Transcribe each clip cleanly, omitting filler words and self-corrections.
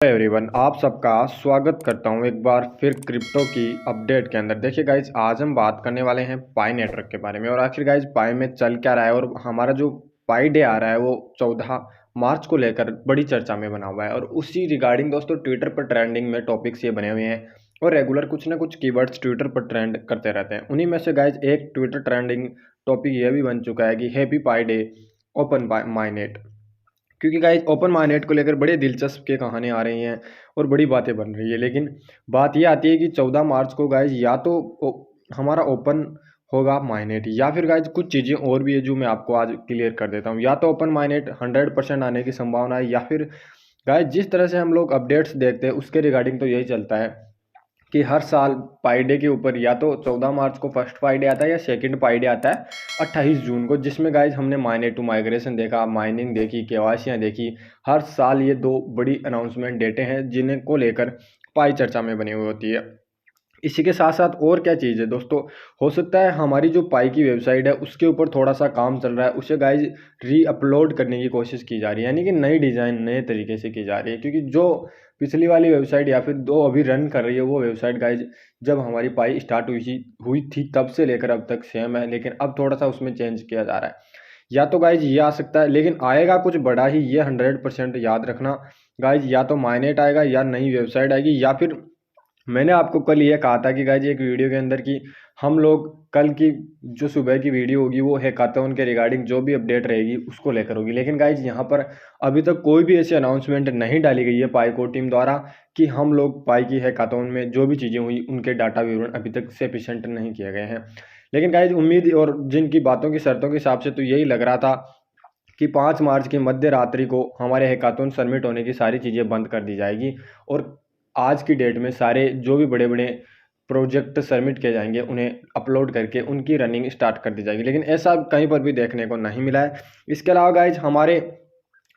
Everyone, आप सबका स्वागत करता हूं एक बार फिर क्रिप्टो की अपडेट के अंदर। देखिए गाइज, आज हम बात करने वाले हैं पाई नेटवर्क के बारे में और आखिर गाइज पाई में चल क्या रहा है। और हमारा जो पाई डे आ रहा है वो 14 मार्च को लेकर बड़ी चर्चा में बना हुआ है और उसी रिगार्डिंग दोस्तों ट्विटर पर ट्रेंडिंग में टॉपिक्स ये बने हुए हैं और रेगुलर कुछ ना कुछ कीवर्ड्स ट्विटर पर ट्रेंड करते रहते हैं। उन्हीं में से गाइज एक ट्विटर ट्रेंडिंग टॉपिक ये भी बन चुका है कि हैप्पी पाई डे ओपन माइनेट। क्योंकि गाइज ओपन माइनेट को लेकर बड़े दिलचस्प के कहानी आ रही हैं और बड़ी बातें बन रही है। लेकिन बात ये आती है कि 14 मार्च को गाइज या तो हमारा ओपन होगा माइनेट या फिर गाइज कुछ चीज़ें और भी है जो मैं आपको आज क्लियर कर देता हूँ। या तो ओपन माइनेट 100% आने की संभावना है या फिर गाइज जिस तरह से हम लोग अपडेट्स देखते हैं उसके रिगार्डिंग तो यही चलता है कि हर साल पाई डे के ऊपर या तो 14 मार्च को फर्स्ट पाई डे आता है या सेकंड पाई डे आता है 28 जून को, जिसमें गाइज हमने माइनेट टू माइग्रेशन देखा, माइनिंग देखी, केवाईसियाँ देखी। हर साल ये दो बड़ी अनाउंसमेंट डेटे हैं जिन्हें को लेकर पाई चर्चा में बनी हुई होती है। इसी के साथ साथ और क्या चीज़ है दोस्तों, हो सकता है हमारी जो पाई की वेबसाइट है उसके ऊपर थोड़ा सा काम चल रहा है, उसे गाइज री अपलोड करने की कोशिश की जा रही है, यानी कि नई डिज़ाइन नए तरीके से की जा रही है। क्योंकि जो पिछली वाली वेबसाइट या फिर दो अभी रन कर रही है वो वेबसाइट गाइज जब हमारी पाई स्टार्ट हुई थी तब से लेकर अब तक सेम है, लेकिन अब थोड़ा सा उसमें चेंज किया जा रहा है। या तो गाइज ये आ सकता है, लेकिन आएगा कुछ बड़ा ही, ये 100% याद रखना गाइज। या तो माइनेट आएगा या नई वेबसाइट आएगी या फिर मैंने आपको कल ये कहा था कि गाइज एक वीडियो के अंदर कि हम लोग कल की जो सुबह की वीडियो होगी वो हैकाथॉन के रिगार्डिंग जो भी अपडेट रहेगी उसको लेकर होगी। लेकिन गाइज यहाँ पर अभी तक कोई भी ऐसी अनाउंसमेंट नहीं डाली गई है पाई को टीम द्वारा कि हम लोग पाई की हैकाथॉन में जो भी चीज़ें हुई उनके डाटा विवरण अभी तक सफिशिएंट नहीं किए गए हैं। लेकिन गाइज उम्मीद और जिनकी बातों की शर्तों के हिसाब से तो यही लग रहा था कि 5 मार्च की मध्य रात्रि को हमारे हैकाथॉन सबमिट होने की सारी चीज़ें बंद कर दी जाएगी और आज की डेट में सारे जो भी बड़े बड़े प्रोजेक्ट सबमिट किए जाएंगे उन्हें अपलोड करके उनकी रनिंग स्टार्ट कर दी जाएगी। लेकिन ऐसा कहीं पर भी देखने को नहीं मिला है। इसके अलावा गाइज हमारे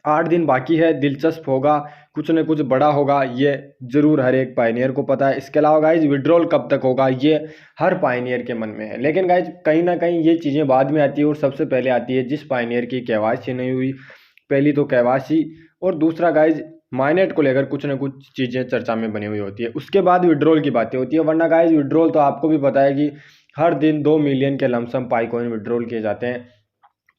8 दिन बाकी है, दिलचस्प होगा, कुछ न कुछ बड़ा होगा, ये जरूर हर एक पायनियर को पता है। इसके अलावा गाइज विड्रॉल कब तक होगा ये हर पायनियर के मन में है। लेकिन गाइज कहीं ना कहीं ये चीज़ें बाद में आती है और सबसे पहले आती है जिस पायनियर की केवाईसी नहीं हुई। पहली तो केवाईसी और दूसरा गाइज माइनेट को लेकर कुछ न कुछ चीज़ें चर्चा में बनी हुई होती है, उसके बाद विड्रॉल की बातें होती है। वरना गाइज विड्रॉल तो आपको भी पता है कि हर दिन 2 मिलियन के लमसम पाई कॉइन विड्रॉल किए जाते हैं।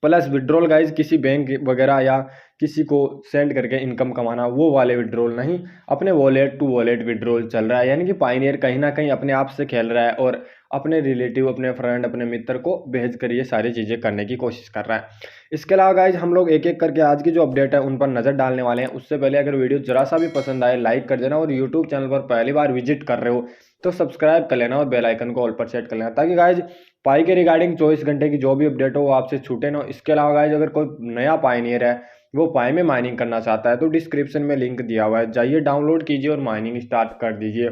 प्लस विड्रॉल गाइज किसी बैंक वगैरह या किसी को सेंड करके इनकम कमाना, वो वाले विड्रॉल नहीं, अपने वॉलेट टू वॉलेट विड्रॉल चल रहा है। यानी कि पाइनियर कहीं ना कहीं अपने आप से खेल रहा है और अपने रिलेटिव, अपने फ्रेंड, अपने मित्र को भेज कर ये सारी चीज़ें करने की कोशिश कर रहा है। इसके अलावा गाइज हम लोग एक एक करके आज की जो अपडेट है उन पर नज़र डालने वाले हैं। उससे पहले अगर वीडियो जरा सा भी पसंद आए लाइक कर देना और यूट्यूब चैनल पर पहली बार विजिट कर रहे हो तो सब्सक्राइब कर लेना और बेल आइकन को ऑल पर सेट कर लेना, ताकि गाइज पाई के रिगार्डिंग 24 घंटे की जो भी अपडेट हो वो आपसे छूटे ना। इसके अलावा गाइज अगर कोई नया पायनियर है वो पाई में माइनिंग करना चाहता है तो डिस्क्रिप्शन में लिंक दिया हुआ है, जाइए डाउनलोड कीजिए और माइनिंग स्टार्ट कर दीजिए।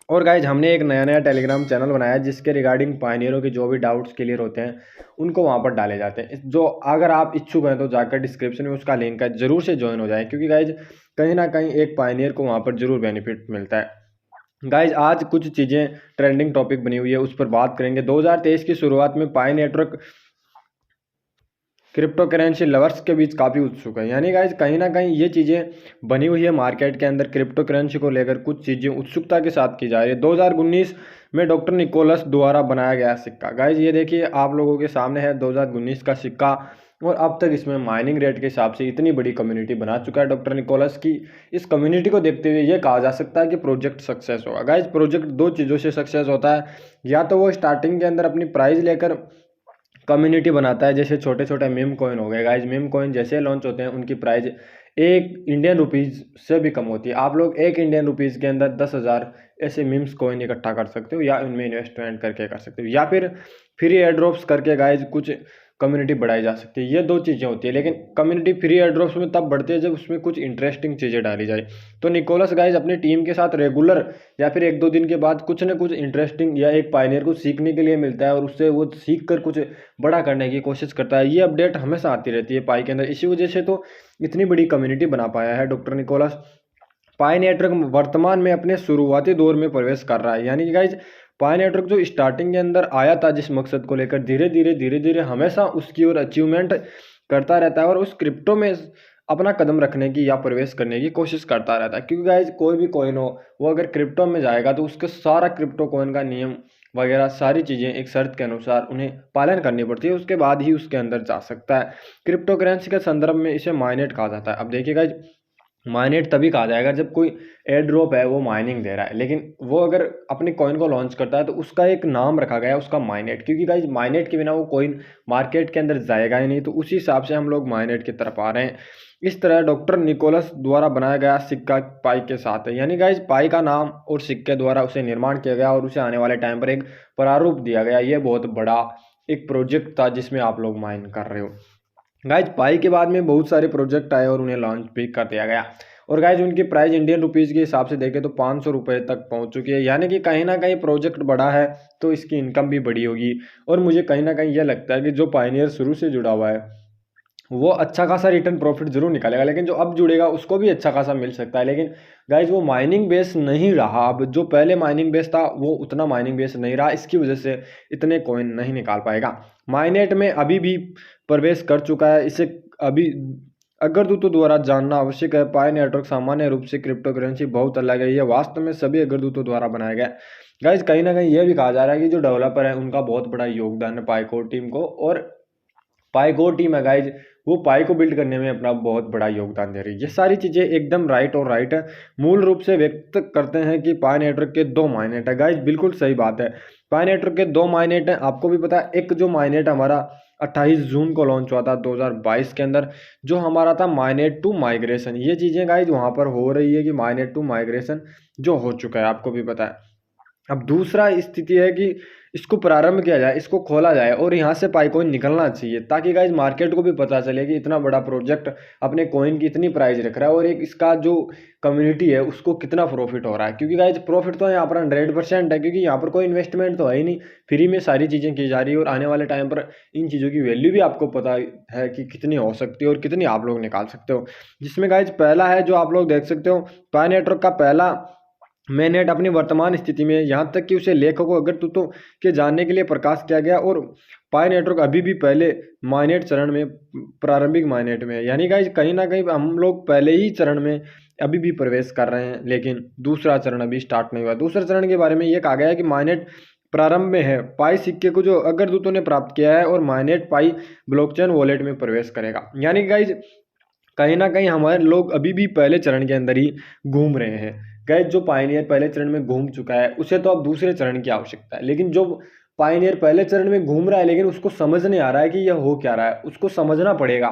और गाइज हमने एक नया टेलीग्राम चैनल बनाया है जिसके रिगार्डिंग पायनियरों के जो भी डाउट्स क्लियर होते हैं उनको वहाँ पर डाले जाते हैं। जो अगर आप इच्छुक हैं तो जाकर डिस्क्रिप्शन में उसका लिंक है, जरूर से ज्वाइन हो जाए, क्योंकि गाइज कहीं ना कहीं एक पायनियर को वहाँ पर जरूर बेनिफिट मिलता है। गाइज आज कुछ चीज़ें ट्रेंडिंग टॉपिक बनी हुई है उस पर बात करेंगे। 2023 की शुरुआत में पाई नेटवर्क क्रिप्टो करेंसी लवर्स के बीच काफ़ी उत्सुक है, यानी गाइज कहीं ना कहीं ये चीज़ें बनी हुई है मार्केट के अंदर। क्रिप्टो करेंसी को लेकर कुछ चीज़ें उत्सुकता के साथ की जा रही है। 2019 में डॉक्टर निकोलस द्वारा बनाया गया सिक्का, गाइज ये देखिए आप लोगों के सामने है 2019 का सिक्का और अब तक इसमें माइनिंग रेट के हिसाब से इतनी बड़ी कम्युनिटी बना चुका है डॉक्टर निकोलस की। इस कम्युनिटी को देखते हुए ये कहा जा सकता है कि प्रोजेक्ट सक्सेस होगा। गाइज प्रोजेक्ट दो चीज़ों से सक्सेस होता है, या तो वो स्टार्टिंग के अंदर अपनी प्राइस लेकर कम्युनिटी बनाता है, जैसे छोटे छोटे मीम कॉइन हो गए। गाइज मीम कॉइन जैसे लॉन्च होते हैं उनकी प्राइस 1 इंडियन रुपीज़ से भी कम होती है। आप लोग 1 इंडियन रुपीज़ के अंदर 10,000 ऐसे मीम्स कॉइन इकट्ठा कर सकते हो या उनमें इन्वेस्टमेंट करके कर सकते हो, या फिर फ्री एयर ड्रॉप्स करके गाइज कुछ कम्युनिटी बढ़ाई जा सकती है। ये दो चीज़ें होती है, लेकिन कम्युनिटी फ्री एयर ड्रॉप्स में तब बढ़ती है जब उसमें कुछ इंटरेस्टिंग चीज़ें डाली जाए। तो निकोलस गाइज अपनी टीम के साथ रेगुलर या फिर 1-2 दिन के बाद कुछ न कुछ इंटरेस्टिंग या एक पायनियर को सीखने के लिए मिलता है और उससे वो सीख कर कुछ बड़ा करने की कोशिश करता है। ये अपडेट हमेशा आती रहती है पाई के अंदर, इसी वजह से तो इतनी बड़ी कम्युनिटी बना पाया है डॉक्टर निकोलस। पाई नेटवर्क वर्तमान में अपने शुरुआती दौर में प्रवेश कर रहा है, यानी कि गाइज पाई नेटवर्क जो स्टार्टिंग के अंदर आया था जिस मकसद को लेकर, धीरे धीरे हमेशा उसकी ओर अचीवमेंट करता रहता है और उस क्रिप्टो में अपना कदम रखने की या प्रवेश करने की कोशिश करता रहता है। क्योंकि गाइज कोई भी कॉइन हो वो अगर क्रिप्टो में जाएगा तो उसके सारा क्रिप्टो कॉइन का नियम वगैरह सारी चीज़ें एक शर्त के अनुसार उन्हें पालन करनी पड़ती है, उसके बाद ही उसके अंदर जा सकता है। क्रिप्टो करेंसी के संदर्भ में इसे माइनेट कहा जाता है। अब देखिए गाइज माइनेट तभी कहा जाएगा जब कोई एयर ड्रॉप है वो माइनिंग दे रहा है, लेकिन वो अगर अपनी कॉइन को लॉन्च करता है तो उसका एक नाम रखा गया है उसका माइनेट, क्योंकि गाइज माइनेट के बिना वो कॉइन मार्केट के अंदर जाएगा ही नहीं। तो उसी हिसाब से हम लोग माइनेट की तरफ आ रहे हैं। इस तरह डॉक्टर निकोलस द्वारा बनाया गया सिक्का पाई के साथ है, यानी गाइज पाई का नाम और सिक्के द्वारा उसे निर्माण किया गया और उसे आने वाले टाइम पर एक प्रारूप दिया गया। ये बहुत बड़ा एक प्रोजेक्ट था जिसमें आप लोग माइन कर रहे हो। गाइज पाई के बाद में बहुत सारे प्रोजेक्ट आए और उन्हें लॉन्च भी कर दिया गया। और गाइज उनकी प्राइस इंडियन रुपीज़ के हिसाब से देखें तो 500 रुपये तक पहुंच चुकी है, यानी कि कहीं ना कहीं प्रोजेक्ट बड़ा है तो इसकी इनकम भी बड़ी होगी। और मुझे कहीं ना कहीं यह लगता है कि जो पायनियर शुरू से जुड़ा हुआ है वो अच्छा खासा रिटर्न प्रॉफिट जरूर निकालेगा, लेकिन जो अब जुड़ेगा उसको भी अच्छा खासा मिल सकता है। लेकिन गाइज वो माइनिंग बेस नहीं रहा, अब जो पहले माइनिंग बेस था वो उतना माइनिंग बेस नहीं रहा, इसकी वजह से इतने कॉइन नहीं निकाल पाएगा। माइनेट में अभी भी प्रवेश कर चुका है, इसे अभी अग्रदूतों द्वारा जानना आवश्यक है। पाई नेटवर्क सामान्य रूप से क्रिप्टो करेंसी बहुत अलग है, यह वास्तव में सभी अग्रदूतों द्वारा बनाया गया। गाइज कहीं ना कहीं यह भी कहा जा रहा है कि जो डेवलपर है उनका बहुत बड़ा योगदान है पाईकोर टीम को, और पाईकोर टीम है गाइज वो पाई को बिल्ड करने में अपना बहुत बड़ा योगदान दे रही है। ये सारी चीज़ें एकदम राइट और राइट है, मूल रूप से व्यक्त करते हैं कि पाई नेटवर्क के दो माइनेट है। गाइज बिल्कुल सही बात है, पाई नेटवर्क के दो माइनेट हैं। आपको भी पता है एक जो माइनेट हमारा 28 जून को लॉन्च हुआ था 2022 के अंदर, जो हमारा था माइनेट टू माइग्रेशन। ये चीज़ें गाइज वहाँ पर हो रही है कि माइनेट टू माइग्रेशन जो हो चुका है, आपको भी पता है। अब दूसरा स्थिति है कि इसको प्रारंभ किया जाए, इसको खोला जाए और यहाँ से पाई कॉइन निकलना चाहिए, ताकि गाइज मार्केट को भी पता चले कि इतना बड़ा प्रोजेक्ट अपने कॉइन की इतनी प्राइस रख रहा है और एक इसका जो कम्युनिटी है उसको कितना प्रॉफिट हो रहा है। क्योंकि गाइज प्रॉफिट तो यहाँ पर 100% है, क्योंकि यहाँ पर कोई इन्वेस्टमेंट तो है ही नहीं, फ्री में सारी चीज़ें की जा रही है। और आने वाले टाइम पर इन चीज़ों की वैल्यू भी आपको पता है कि कितनी हो सकती है और कितनी आप लोग निकाल सकते हो। जिसमें गाइज पहला है जो आप लोग देख सकते हो, पाई नेटवर्क का पहला मैनेट अपनी वर्तमान स्थिति में, यहाँ तक कि उसे लेखकों अग्रदूतों के जानने के लिए प्रकाश किया गया। और पाई नेटवर्क अभी भी पहले माइनेट चरण में, प्रारंभिक माइनेट में, यानी गाइज कहीं ना कहीं हम लोग पहले ही चरण में अभी भी प्रवेश कर रहे हैं, लेकिन दूसरा चरण अभी स्टार्ट नहीं हुआ। दूसरे चरण के बारे में ये कहा गया है कि माइनेट प्रारंभ में है, पाई सिक्के को जो अग्रदूतों ने प्राप्त किया है, और माइनेट पाई ब्लॉकचेन वॉलेट में प्रवेश करेगा। यानी गाइज कहीं ना कहीं हमारे लोग अभी भी पहले चरण के अंदर ही घूम रहे हैं। गैस जो पायनियर पहले चरण में घूम चुका है उसे तो अब दूसरे चरण की आवश्यकता है, लेकिन जो पायनियर पहले चरण में घूम रहा है लेकिन उसको समझ नहीं आ रहा है कि यह हो क्या रहा है, उसको समझना पड़ेगा।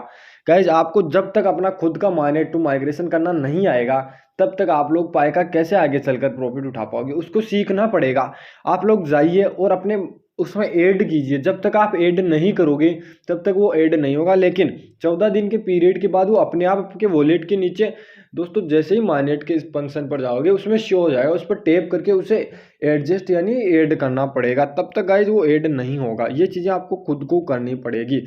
गैस आपको जब तक अपना खुद का माइनेट टू माइग्रेशन करना नहीं आएगा तब तक आप लोग पाई का कैसे आगे चलकर प्रॉफिट उठा पाओगे, उसको सीखना पड़ेगा। आप लोग जाइए और अपने उसमें ऐड कीजिए, जब तक आप ऐड नहीं करोगे तब तक वो ऐड नहीं होगा। लेकिन 14 दिन के पीरियड के बाद वो अपने आप आपके वॉलेट के नीचे, दोस्तों जैसे ही माइनेट के इस फंक्शन पर जाओगे उसमें शो हो जाएगा, उस पर टैप करके उसे एडजस्ट यानी ऐड करना पड़ेगा, तब तक गाइज वो ऐड नहीं होगा। ये चीज़ें आपको खुद को करनी पड़ेगी।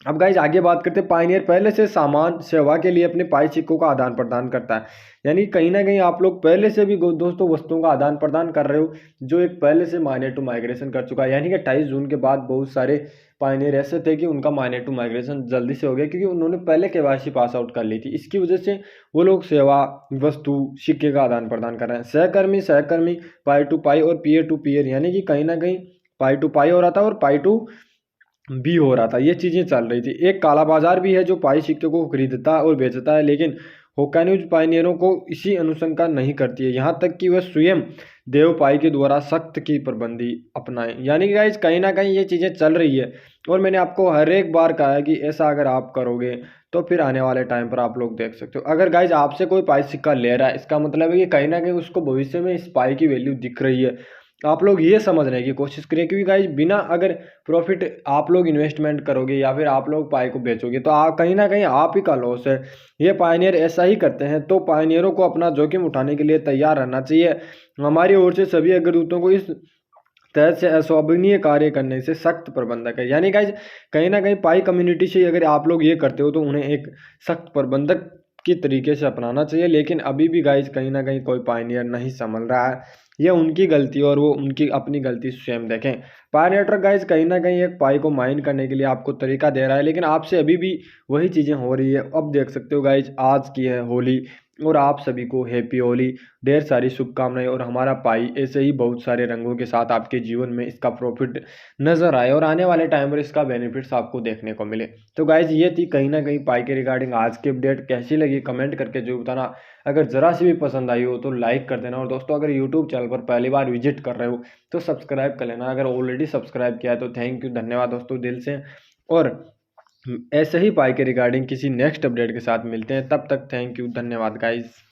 अब गाइज आगे बात करते हैं, पायनियर पहले से सामान सेवा के लिए अपने पाई सिक्कों का आदान प्रदान करता है। यानी कहीं ना कहीं आप लोग पहले से भी दोस्तों वस्तुओं का आदान प्रदान कर रहे हो, जो एक पहले से माइनेर टू माइग्रेशन कर चुका है। यानी कि 28 जून के बाद बहुत सारे पायनियर ऐसे थे कि उनका माइनेर टू माइग्रेशन जल्दी से हो गया, क्योंकि उन्होंने पहले केवाईसी पास आउट कर ली थी। इसकी वजह से वो लोग सेवा, वस्तु, सिक्के का आदान प्रदान कर रहे हैं। सहकर्मी सहकर्मी, पाई टू पाई और पीयर टू पीयर, यानी कि कहीं ना कहीं पाई टू पाई हो रहा था और पाई टू भी हो रहा था, ये चीज़ें चल रही थी। एक काला बाजार भी है जो पाई सिक्के को खरीदता और बेचता है, लेकिन होका न्यूज पायनियरों को इसी अनुशंका नहीं करती है, यहाँ तक कि वह स्वयं देव पाई के द्वारा सख्त की पाबंदी अपनाएं। यानी कि गाइज कहीं ना कहीं ये चीज़ें चल रही है, और मैंने आपको हर एक बार कहा है कि ऐसा अगर आप करोगे तो फिर आने वाले टाइम पर आप लोग देख सकते हो। अगर गाइज आपसे कोई पाई सिक्का ले रहा है, इसका मतलब है कि कहीं ना कहीं उसको भविष्य में इस पाई की वैल्यू दिख रही है। आप लोग ये समझने की कोशिश करिए, क्योंकि गाइज बिना अगर प्रॉफिट आप लोग इन्वेस्टमेंट करोगे या फिर आप लोग पाई को बेचोगे तो कहीं ना कहीं आप ही का लॉस है। ये पायनियर ऐसा ही करते हैं, तो पायनियरों को अपना जोखिम उठाने के लिए तैयार रहना चाहिए। हमारी ओर से सभी अग्रदूतों को इस तहत से अशोभनीय कार्य करने से सख्त प्रबंधक है। यानी गाइज कहीं ना कहीं पाई कम्युनिटी से अगर आप लोग ये करते हो तो उन्हें एक सख्त प्रबंधक की तरीके से अपनाना चाहिए। लेकिन अभी भी गाइज कहीं ना कहीं कोई पायनियर नहीं संभल रहा है, ये उनकी गलती और वो उनकी अपनी गलती स्वयं देखें। पायनियर गाइज कहीं ना कहीं एक पाई को माइन करने के लिए आपको तरीका दे रहा है, लेकिन आपसे अभी भी वही चीज़ें हो रही है। अब देख सकते हो गाइज, आज की है होली और आप सभी को हैप्पी होली, ढेर सारी शुभकामनाएं। और हमारा पाई ऐसे ही बहुत सारे रंगों के साथ आपके जीवन में इसका प्रॉफिट नज़र आए और आने वाले टाइम पर इसका बेनिफिट्स आपको देखने को मिले। तो गाइज ये थी कहीं ना कहीं पाई के रिगार्डिंग आज की अपडेट। कैसी लगी कमेंट करके जो बताना। अगर ज़रा सी भी पसंद आई हो तो लाइक कर देना। और दोस्तों अगर यूट्यूब चैनल पर पहली बार विजिट कर रहे हो तो सब्सक्राइब कर लेना। अगर ऑलरेडी सब्सक्राइब किया है तो थैंक यू, धन्यवाद दोस्तों दिल से। और ऐसे ही पाई के रिगार्डिंग किसी नेक्स्ट अपडेट के साथ मिलते हैं, तब तक थैंक यू, धन्यवाद गाइज।